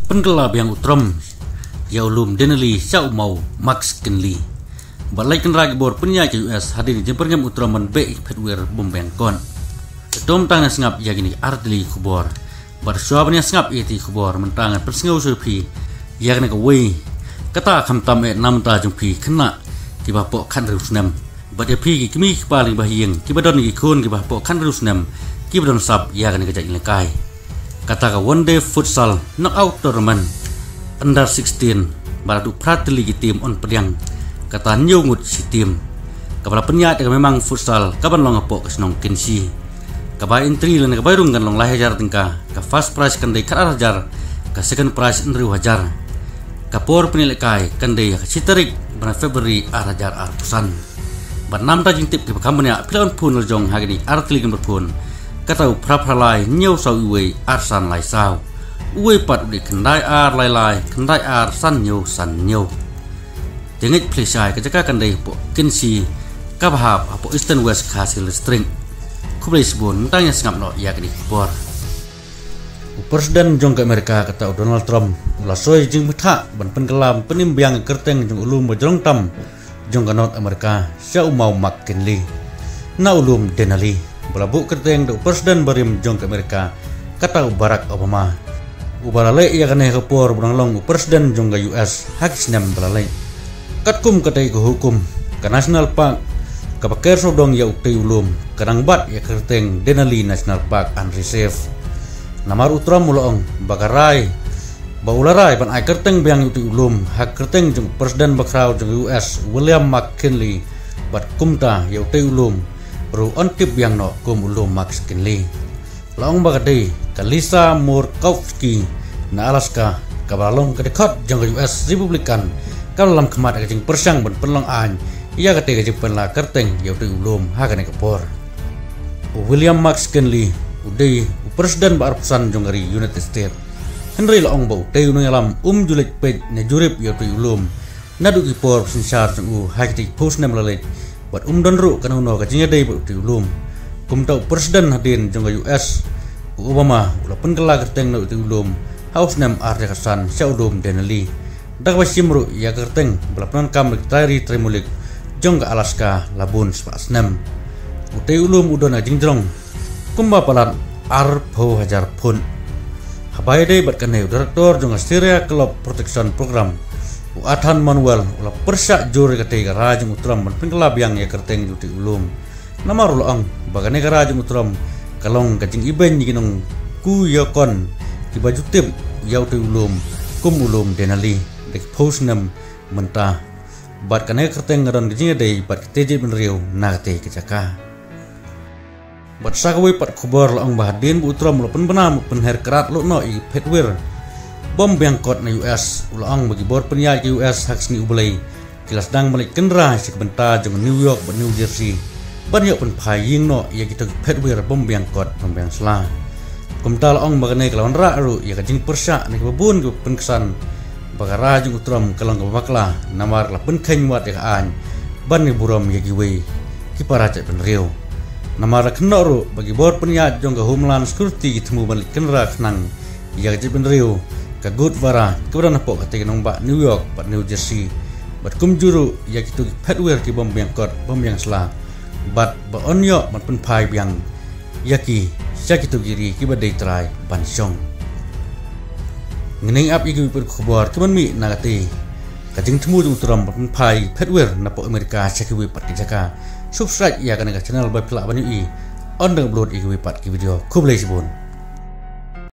Pengelab yang utram ya ulum denali syau mau Max Kinley balai kenragi bor penyak US hadir di perngam utraman be petwer bombeng kon tom tangan sengap ya gini artili kubor bersuapnya sengap iti kubor mentangan persengau supi ya kena kawai kata kamtam nam ta jumpi kena kibapok kan rusnam bade pi kimi paling bahiyeng kibadon ikon kibapok kan rusnam kibadon sab ya kena kejak lekai kata ka one day futsal knockout tournament under 16 baladu pratili tim on pediang kata nyungut si tim kapala penyat memang futsal kaban long apok senong kensi kaba entry lan ka bayrung kan long lahajar tingka ka first prize kan dei kar hajar ka second prize andri hajar ka por penilai kan dei ka citerik pada Februari hajar arpusan bar nam ta jingtip ke kamanya pilon pun jong hagini artli kan berpun kata prapralai nyau sau uwe arsan lai sau uwe pat di kendai ar lai kendai ar san nyau jengit plesai kejaka kandai po kensi kabahap apo eastern west hasil string kublai sebun tanya sengap no ya kini bor presiden jong ke Amerika kata Donald Trump ulah soy jeng betha ban pengelam penimbiang kerteng jong ulum bojrong tam jong ke North Amerika syau mau Max Kinley na ulum Denali belabuk kerteng do presiden barim jong ke Amerika kata Barack Obama ubalale ya kene kepor berang presiden jong ke US hakisnam balale katkum katai ke hukum ke national park ke paker sodong ya ukti ulum kadang bat ya kerteng Denali National Park and Reserve namar utram mulong bakarai baularai ban ai kerteng biang ukti ulum hak kerteng jong presiden bakrau jong US William McKinley bat kumta ya ukti ulum Ru ontip yang no kum ulum Max Kinley long bagade Kalisa Murkowski na Alaska kabalong kedekat jang US Republikan kalam kemat kajing persang ban penlong an ia kate kajing penla kerteng ya uti ulum hakane kepor William Max Kinley udai presiden barpusan jong dari United States Henry long bau teu no alam julik pej ne jurip ya uti ulum nadu kipor sinsar jong hakti post nem lalet buat don ru kan uno kajingnya dei buat ulum kum tau presiden hadin jong US Obama ulah penggela kerteng na ulum house nam arya kasan syaudoum Denali dak wasimru ya kerteng belapan kam tari tremulik jong ke Alaska labun spasnem utai ulum udon ajing jong kumba palan arpo hajar pun habai dei bat kanai direktor jong Syria Club Protection Program Athan Manuel ulah persak juri katai garajeng utram ban pengelab yang ya kerteng juti ulum namar ulang bagane garajeng utram kalong kajing iben yiginong ku yakon kibaju tim yauti ulum kum ulum Denali dek posnam mentah bat kanai kerteng ngaron kajing dei bat keteje benriu nagate kecaka bat sakawi pat kubor lang bahadin bu utram ulah penbenam penher kerat lo no i petwer bom bangkot na US ulang bagi bor penyai US haksni ublai kilas dang balik kendra si benta jong New York ban New Jersey ban yok pen phaying no ya kita petwer bom bangkot bang sla kumtal ong bagane kelawan ra ru ya kajing persa ni babun ke penkesan bagara jong utram kalang bakla namar la pen khain wat ya an ban ni buram ya giwe kipara cek penriu namar kno ru bagi bor penyai jong ke Homeland Security temu balik kendra khnang ya kajing penriu kagut vara keberan apa ketika nombak New York bat New Jersey bat kum juru ya kitu petwer ki bom bangkot bom yang sela bat ba onyo bat pen pai biang yaki sya kitu giri ki badai trai bansong ngening ap iki per khabar keman mi nagati kajing temu jung turam bat pen pai petwer napo Amerika sya ki pat ki jaka subscribe ya kana channel by pla bani on the upload iki pat ki video kublai sibun